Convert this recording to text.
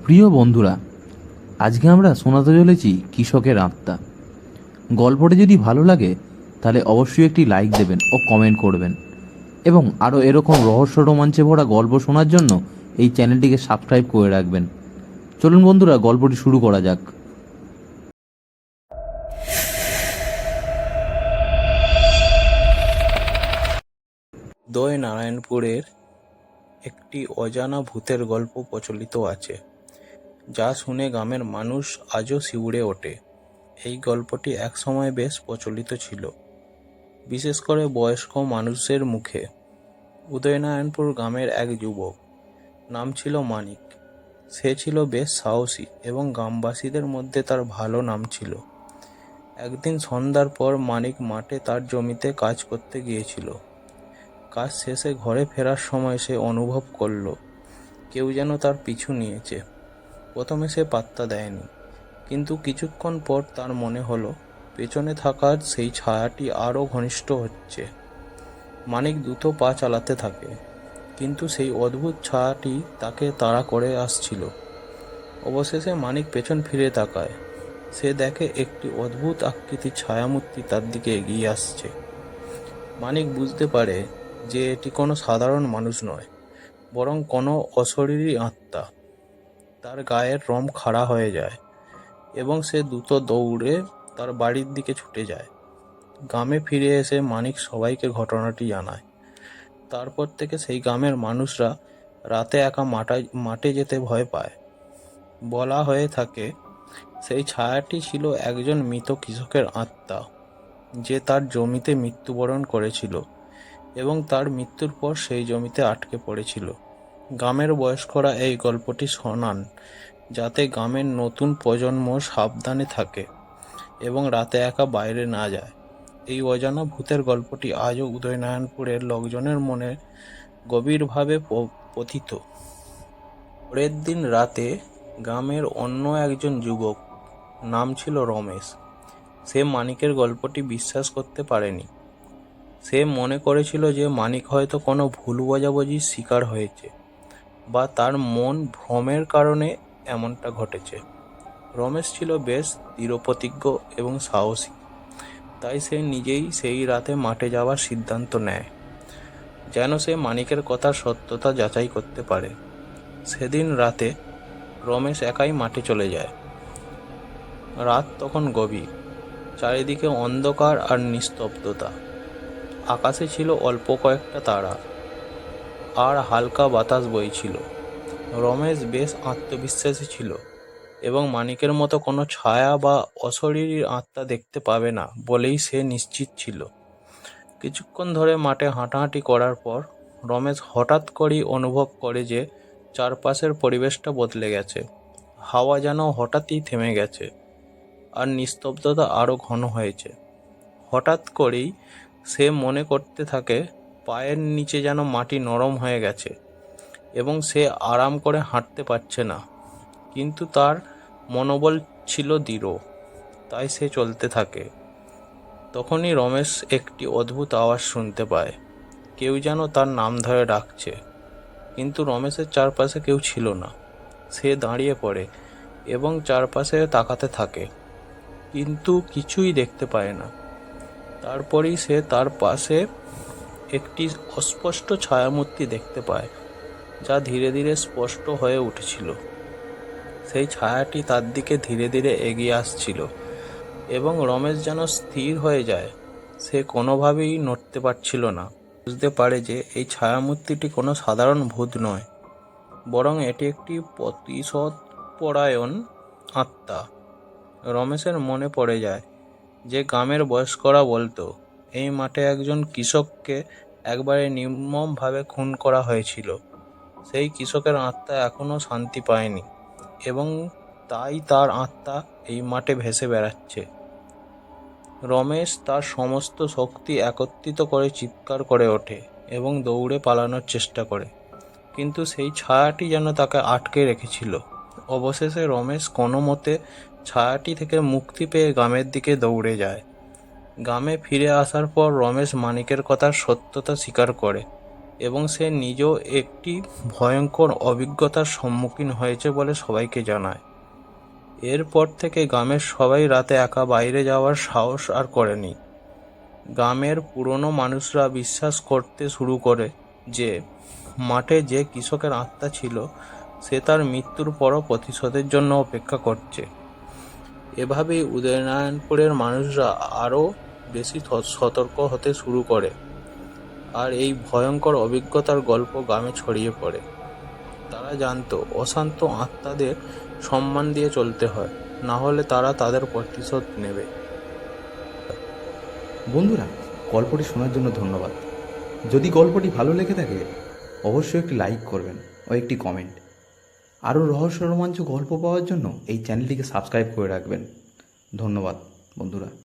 প্রিয় বন্ধুরা, আজকে আমরা শোনাতে চলেছি কৃষকের আত্মা। গল্পটা যদি ভালো লাগে তাহলে অবশ্যই একটি লাইক দেবেন ও কমেন্ট করবেন, এবং আরও এরকম রহস্য রোমাঞ্চে ভরা গল্প শোনার জন্য এই চ্যানেলটিকে সাবস্ক্রাইব করে রাখবেন। চলুন বন্ধুরা, গল্পটি শুরু করা যাক। দই নারায়ণপুরের একটি অজানা ভূতের গল্প প্রচলিত আছে, যা শুনে গ্রামের মানুষ আজও শিউরে ওঠে। এই গল্পটি একসময় বেশ প্রচলিত ছিল, বিশেষ করে বয়স্ক মানুষের মুখে। উদয়নারায়ণপুর গ্রামের এক যুবক, নাম ছিল মানিক। সে ছিল বেশ সাহসী এবং গ্রামবাসীদের মধ্যে তার ভালো নাম ছিল। একদিন সন্ধ্যার পর মানিক মাঠে তার জমিতে কাজ করতে গিয়েছিল। কাজ শেষে ঘরে ফেরার সময় সে অনুভব করল কেউ যেন তার পিছু নিয়েছে। প্রথমে সে পাত্তা দেয়নি, কিন্তু কিছুক্ষণ পর তার মনে হলো পেছনে থাকার সেই ছায়াটি আরও ঘনিষ্ঠ হচ্ছে। মানিক দ্রুত পা চালাতে থাকে, কিন্তু সেই অদ্ভুত ছায়াটি তাকে তাড়া করে আসছিল। অবশেষে মানিক পেছন ফিরে তাকায়। সে দেখে একটি অদ্ভুত আকৃতির ছায়ামূর্তি তার দিকে এগিয়ে আসছে। মানিক বুঝতে পারে যে এটি কোনো সাধারণ মানুষ নয়, বরং কোনো অশরীরী আত্মা। তার গায়ের রং খাড়া হয়ে যায় এবং সে দ্রুত দৌড়ে তার বাড়ির দিকে ছুটে যায়। গ্রামে ফিরে এসে মানিক সবাইকে ঘটনাটি জানায়। তারপর থেকে সেই গ্রামের মানুষরা রাতে একা মাঠে যেতে ভয় পায়। বলা হয়ে থাকে সেই ছায়াটি ছিল একজন মৃত কৃষকের আত্মা, যে তার জমিতে মৃত্যুবরণ করেছিল এবং তার মৃত্যুর পর সেই জমিতে আটকে পড়েছিল। গ্রামের বয়স্করা এই গল্পটি শোনান যাতে গ্রামের নতুন প্রজন্ম সাবধানে থাকে এবং রাতে একা বাইরে না যায়। এই অজানা ভূতের গল্পটি আজও উদয়নারায়ণপুরের লোকজনের মনে গভীরভাবে পতিত। পরের দিন রাতে গ্রামের অন্য একজন যুবক, নাম ছিল রমেশ, সে মানিকের গল্পটি বিশ্বাস করতে পারেনি। সে মনে করেছিল যে মানিক হয়তো কোনো ভুল বোঝাবুঝির শিকার হয়েছে, বা তার মন ভ্রমের কারণে এমনটা ঘটেছে। রমেশ ছিল বেশ দৃঢ়প্রতিজ্ঞ এবং সাহসী, তাই সে নিজেই সেই রাতে মাঠে যাওয়ার সিদ্ধান্ত নেয়, যেন সে মানিকের কথার সত্যতা যাচাই করতে পারে। সেদিন রাতে রমেশ একাই মাঠে চলে যায়। রাত তখন গভীর, চারিদিকে অন্ধকার আর নিস্তব্ধতা। আকাশে ছিল অল্প কয়েকটা তারা আর হালকা বাতাস বইছিল। রমেশ বেশ আত্মবিশ্বাসী ছিল এবং মানিকের মতো কোনো ছায়া বা অশরীরী আত্মা দেখতে পাবে না বলেই সে নিশ্চিত ছিল। কিছুক্ষণ ধরে মাঠে হাঁটাহাঁটি করার পর রমেশ হঠাৎ করেই অনুভব করে যে চারপাশের পরিবেশটা বদলে গেছে। হাওয়া যেন হঠাৎই থেমে গেছে আর নিস্তব্ধতা আরও ঘন হয়েছে। হঠাৎ করেই সে মনে করতে থাকে পায়ের নিচে যেন মাটি নরম হয়ে গেছে এবং সে আরাম করে হাঁটতে পারছে না, কিন্তু তার মনোবল ছিল দৃঢ়, তাই সে চলতে থাকে। তখনই রমেশ একটি অদ্ভুত আওয়াজ শুনতে পায়। কেউ যেন তার নাম ধরে ডাকছে, কিন্তু রমেশের চারপাশে কেউ ছিল না। সে দাঁড়িয়ে পড়ে এবং চারপাশে তাকাতে থাকে, কিন্তু কিছুই দেখতে পায় না। তারপরেই সে তার পাশে একটি অস্পষ্ট ছায়ামূর্তি দেখতে পায়, যা ধীরে ধীরে স্পষ্ট হয়ে উঠেছিল। সেই ছায়াটি তার দিকে ধীরে ধীরে এগিয়ে আসছিল এবং রমেশ যেন স্থির হয়ে যায়। সে কোনোভাবেই নড়তে পারছিল না। বুঝতে পারে যে এই ছায়ামূর্তিটি কোনো সাধারণ ভূত নয়, বরং এটি একটি প্রতিশোধপরায়ণ আত্মা। রমেশের মনে পড়ে যায় যে গ্রামের বয়স্করা বলতো এই মাঠে একজন কৃষককে একবারে নির্মমভাবে খুন করা হয়েছিল। সেই কৃষকের আত্মা এখনও শান্তি পায়নি এবং তাই তার আত্মা এই মাঠে ভেসে বেড়াচ্ছে। রমেশ তার সমস্ত শক্তি একত্রিত করে চিৎকার করে ওঠে এবং দৌড়ে পালানোর চেষ্টা করে, কিন্তু সেই ছায়াটি যেন তাকে আটকে রেখেছিল। অবশেষে রমেশ কোনো মতে ছায়াটি থেকে মুক্তি পেয়ে গ্রামের দিকে দৌড়ে যায়। গ্রামে ফিরে আসার পর রমেশ মানিকের কথার সত্যতা স্বীকার করে এবং সে নিজেও একটি ভয়ঙ্কর অভিজ্ঞতার সম্মুখীন হয়েছে বলে সবাইকে জানায়। এরপর থেকে গ্রামের সবাই রাতে একা বাইরে যাওয়ার সাহস আর করেনি। গ্রামের পুরনো মানুষরা বিশ্বাস করতে শুরু করে যে মাঠে যে কৃষকের আত্মা ছিল সে তার মৃত্যুর পরও প্রতিশোধের জন্য অপেক্ষা করছে। এভাবেই উদয়নারায়ণপুরের মানুষরা আরও বেশি সতর্ক হতে শুরু করে, আর এই ভয়ঙ্কর অভিজ্ঞতার গল্প গ্রামে ছড়িয়ে পড়ে। তারা জানতো অশান্ত আত্মাদের সম্মান দিয়ে চলতে হয়, না হলে তারা তাদের প্রতিশোধ নেবে। বন্ধুরা, গল্পটি শোনার জন্য ধন্যবাদ। যদি গল্পটি ভালো লেগে থাকে অবশ্যই একটি লাইক করবেন ও একটি কমেন্ট। আরও রহস্য রোমাঞ্চ গল্প পাওয়ার জন্য এই চ্যানেলটিকে সাবস্ক্রাইব করে রাখবেন। ধন্যবাদ বন্ধুরা।